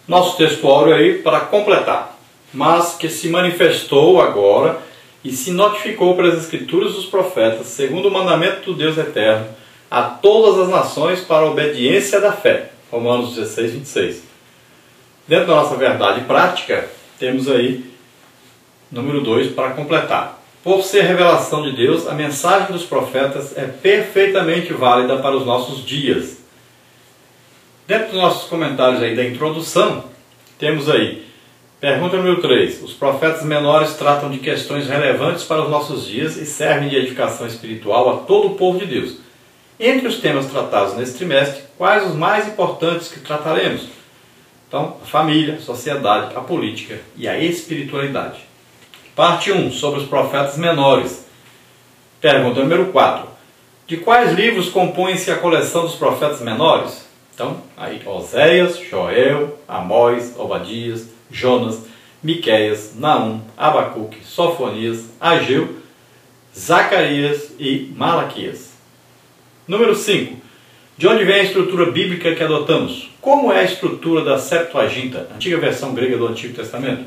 Nosso texto áureo aí para completar. Mas que se manifestou agora e se notificou pelas escrituras dos profetas, segundo o mandamento do Deus eterno, a todas as nações para a obediência da fé. Romanos 16, 26. Dentro da nossa verdade prática, temos aí número 2 para completar. Por ser revelação de Deus, a mensagem dos profetas é perfeitamente válida para os nossos dias. Dentro dos nossos comentários aí da introdução, temos aí, pergunta número 3. Os profetas menores tratam de questões relevantes para os nossos dias e servem de edificação espiritual a todo o povo de Deus. Entre os temas tratados nesse trimestre, quais os mais importantes que trataremos? Então, a família, a sociedade, a política e a espiritualidade. Parte 1, sobre os profetas menores. Pergunta número 4. De quais livros compõe-se a coleção dos profetas menores? Então, aí Oséias, Joel, Amós, Obadias, Jonas, Miqueias, Naum, Abacuque, Sofonias, Ageu, Zacarias e Malaquias. Número 5. De onde vem a estrutura bíblica que adotamos? Como é a estrutura da Septuaginta, antiga versão grega do Antigo Testamento?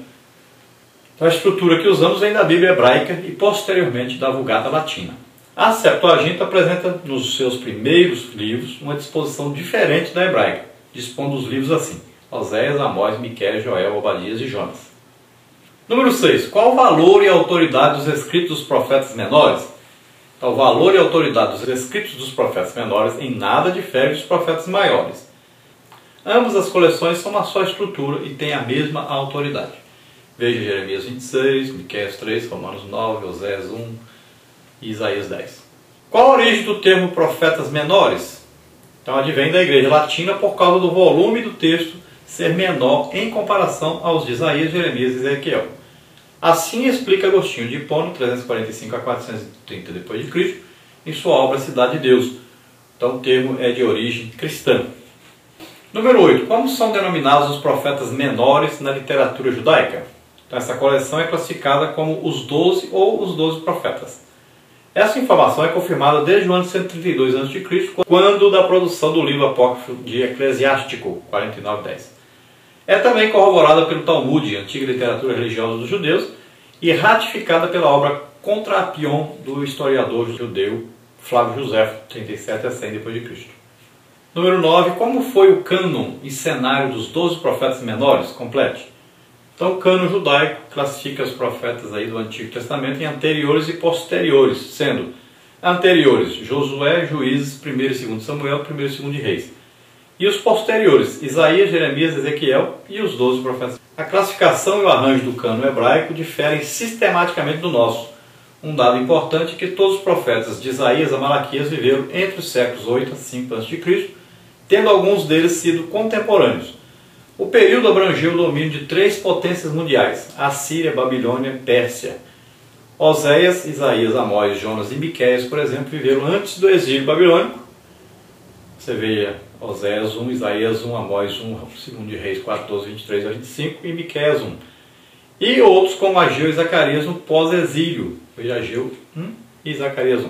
Então, a estrutura que usamos vem da Bíblia hebraica e posteriormente da Vulgata Latina. A Septuaginta apresenta nos seus primeiros livros uma disposição diferente da hebraica, dispondo os livros assim: Oséias, Amós, Miqueias, Joel, Obadias e Jonas. Número 6. Qual o valor e a autoridade dos escritos dos profetas menores? Então, o valor e a autoridade dos escritos dos profetas menores em nada difere dos profetas maiores. Ambas as coleções são uma só estrutura e têm a mesma autoridade. Veja Jeremias 26, Miqueias 3, Romanos 9, Oséias 1 e Isaías 10. Qual a origem do termo profetas menores? Então, advém da Igreja Latina por causa do volume do texto ser menor em comparação aos de Isaías, Jeremias e Ezequiel. Assim explica Agostinho de Hipona, 345 a 430 d.C., em sua obra Cidade de Deus. Então, o termo é de origem cristã. Número 8. Como são denominados os profetas menores na literatura judaica? Então, essa coleção é classificada como os 12 ou os 12 profetas. Essa informação é confirmada desde o ano 132 a.C., quando da produção do livro apócrifo de Eclesiástico, 49:10. É também corroborada pelo Talmud, antiga literatura religiosa dos judeus, e ratificada pela obra Contra Apion do historiador judeu Flávio Josefo, 37 a 100 d.C. Número 9. Como foi o cânon e cenário dos 12 profetas menores? Complete. Então, o cânon judaico classifica os profetas aí do Antigo Testamento em anteriores e posteriores, sendo anteriores Josué, Juízes, 1 e 2 Samuel, 1 e 2 Reis. E os posteriores, Isaías, Jeremias, Ezequiel e os 12 profetas. A classificação e o arranjo do cânon hebraico diferem sistematicamente do nosso. Um dado importante é que todos os profetas de Isaías a Malaquias viveram entre os séculos 8 a 5 a.C., tendo alguns deles sido contemporâneos. O período abrangeu o domínio de 3 potências mundiais: Assíria, Babilônia e Pérsia. Oséias, Isaías, Amós, Jonas e Miqueias, por exemplo, viveram antes do exílio babilônico. Você vê Oséias 1, Isaías 1, Amós 1, 2 Reis 4, 12, 23 a 25 e Miqueias 1. E outros como Ageu e Zacarias no pós-exílio. Veja Ageu 1 e Zacarias 1.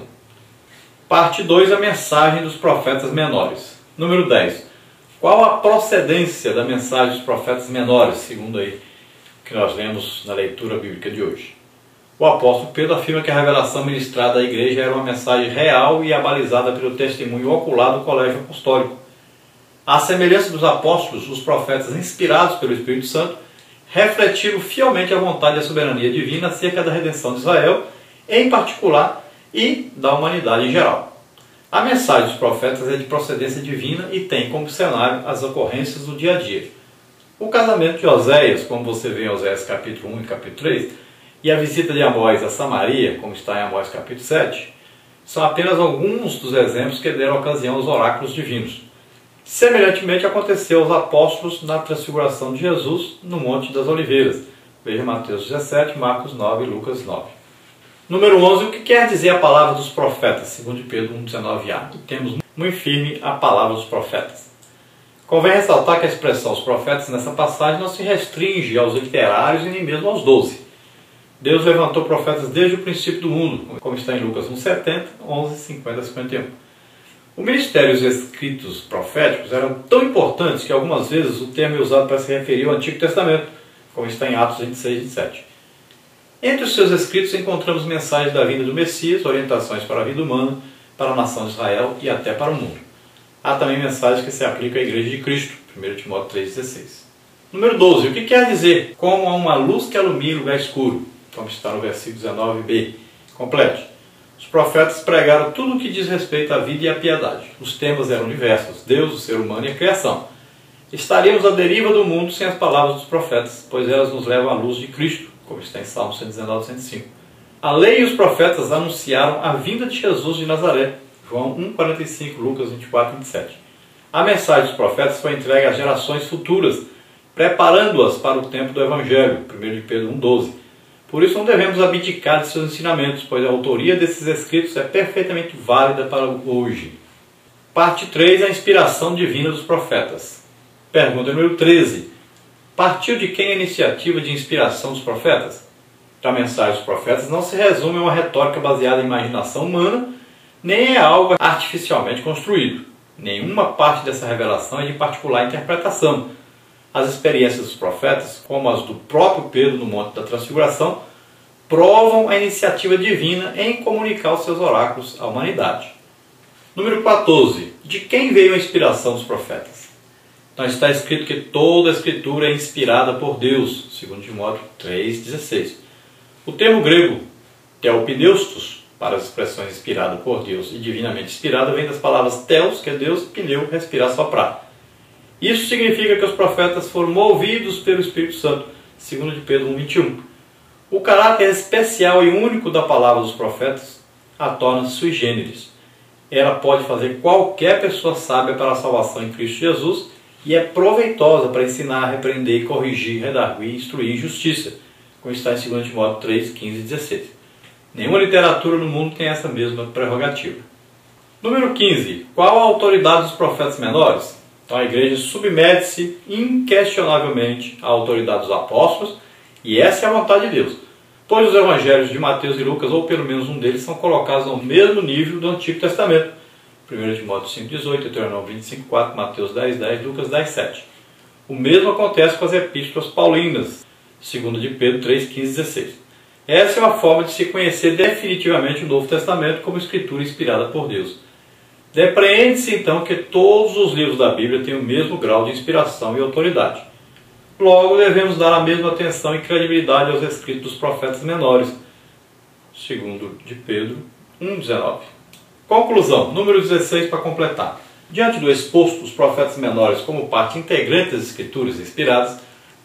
Parte 2, a mensagem dos profetas menores. Número 10. Qual a procedência da mensagem dos profetas menores, segundo aí que nós vemos na leitura bíblica de hoje? O apóstolo Pedro afirma que a revelação ministrada à igreja era uma mensagem real e abalizada pelo testemunho ocular do colégio apostólico. À semelhança dos apóstolos, os profetas inspirados pelo Espírito Santo refletiram fielmente a vontade e a soberania divina acerca da redenção de Israel, em particular, e da humanidade em geral. A mensagem dos profetas é de procedência divina e tem como cenário as ocorrências do dia a dia. O casamento de Oséias, como você vê em Oséias capítulo 1 e capítulo 3, e a visita de Amós a Samaria, como está em Amós capítulo 7, são apenas alguns dos exemplos que deram ocasião aos oráculos divinos. Semelhantemente aconteceu aos apóstolos na transfiguração de Jesus no Monte das Oliveiras. Veja Mateus 17, Marcos 9 e Lucas 9. Número 11. O que quer dizer a palavra dos profetas? Segundo Pedro 1,19a. Temos muito firme a palavra dos profetas. Convém ressaltar que a expressão os profetas nessa passagem não se restringe aos literários e nem mesmo aos 12. Deus levantou profetas desde o princípio do mundo, como está em Lucas 1,70, 11, 50 a 51. O ministério e os escritos proféticos eram tão importantes que algumas vezes o termo é usado para se referir ao Antigo Testamento, como está em Atos 26 e 27. Entre os seus escritos encontramos mensagens da vinda do Messias, orientações para a vida humana, para a nação de Israel e até para o mundo. Há também mensagens que se aplicam à Igreja de Cristo, 1 Timóteo 3,16. Número 12. O que quer dizer? Como há uma luz que alumia lugar escuro, como está no versículo 19b. Complete. Os profetas pregaram tudo o que diz respeito à vida e à piedade. Os temas eram diversos: Deus, o ser humano e a criação. Estaríamos à deriva do mundo sem as palavras dos profetas, pois elas nos levam à luz de Cristo, como está em Salmo 119, 105. A lei e os profetas anunciaram a vinda de Jesus de Nazaré, João 1,45, Lucas 24, 27. A mensagem dos profetas foi entregue às gerações futuras, preparando-as para o tempo do Evangelho, 1 de Pedro 1,12. Por isso não devemos abdicar de seus ensinamentos, pois a autoria desses escritos é perfeitamente válida para hoje. Parte 3. A inspiração divina dos profetas. Pergunta número 13. Partiu de quem a iniciativa de inspiração dos profetas? A mensagem dos profetas não se resume a uma retórica baseada em imaginação humana, nem é algo artificialmente construído. Nenhuma parte dessa revelação é de particular interpretação. As experiências dos profetas, como as do próprio Pedro no Monte da Transfiguração, provam a iniciativa divina em comunicar os seus oráculos à humanidade. Número 14. De quem veio a inspiração dos profetas? Então está escrito que toda a Escritura é inspirada por Deus, segundo Timóteo 3,16. O termo grego theopneustos, para as expressões inspirada por Deus e divinamente inspirada, vem das palavras theos, que é Deus, e pneu, respirar, soprar. Isso significa que os profetas foram movidos pelo Espírito Santo, segundo de Pedro 1,21. O caráter especial e único da palavra dos profetas a torna sui generis. Ela pode fazer qualquer pessoa sábia para a salvação em Cristo Jesus e é proveitosa para ensinar, repreender, corrigir, redarguir, instruir em justiça, como está em 2 Timóteo 3, 15 e 16. Nenhuma literatura no mundo tem essa mesma prerrogativa. Número 15. Qual a autoridade dos profetas menores? Então a igreja submete-se inquestionavelmente à autoridade dos apóstolos, e essa é a vontade de Deus, pois os evangelhos de Mateus e Lucas, ou pelo menos um deles, são colocados ao mesmo nível do Antigo Testamento. 1 Timóteo 5,18, Deuteronômio 25,4, Mateus 10,10, Lucas 10,7. O mesmo acontece com as epístolas paulinas, 2 de Pedro 3, 15 e 16. Essa é uma forma de se conhecer definitivamente o Novo Testamento como escritura inspirada por Deus. Depreende-se então que todos os livros da Bíblia têm o mesmo grau de inspiração e autoridade. Logo, devemos dar a mesma atenção e credibilidade aos escritos dos profetas menores, segundo de Pedro 1,19. Conclusão, número 16 para completar. Diante do exposto, os profetas menores, como parte integrante das escrituras inspiradas,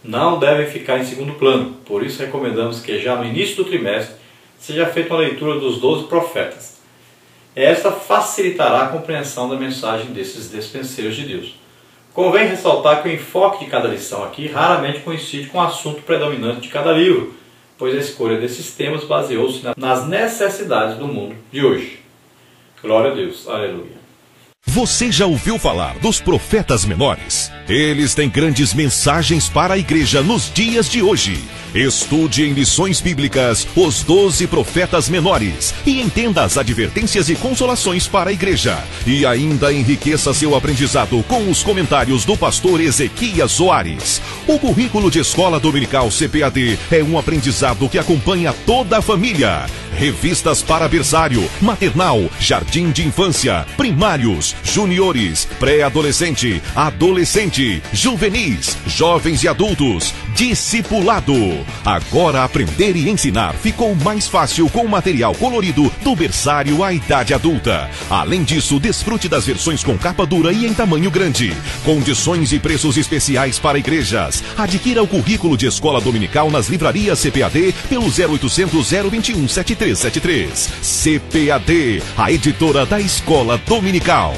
não devem ficar em segundo plano. Por isso recomendamos que já no início do trimestre seja feita uma leitura dos 12 profetas. Esta facilitará a compreensão da mensagem desses despenseiros de Deus. Convém ressaltar que o enfoque de cada lição aqui raramente coincide com o assunto predominante de cada livro, pois a escolha desses temas baseou-se nas necessidades do mundo de hoje. Glória a Deus. Aleluia. Você já ouviu falar dos profetas menores? Eles têm grandes mensagens para a igreja nos dias de hoje. Estude em lições bíblicas os 12 profetas menores e entenda as advertências e consolações para a igreja. E ainda enriqueça seu aprendizado com os comentários do pastor Ezequias Soares. O currículo de escola dominical CPAD é um aprendizado que acompanha toda a família. Revistas para berçário, maternal, jardim de infância, primários, juniores, pré-adolescente, adolescente, juvenis, jovens e adultos, discipulado. Agora aprender e ensinar ficou mais fácil com o material colorido do berçário à idade adulta. Além disso, desfrute das versões com capa dura e em tamanho grande. Condições e preços especiais para igrejas. Adquira o currículo de escola dominical nas livrarias CPAD pelo 0800 021 7373. CPAD, a editora da Escola Dominical.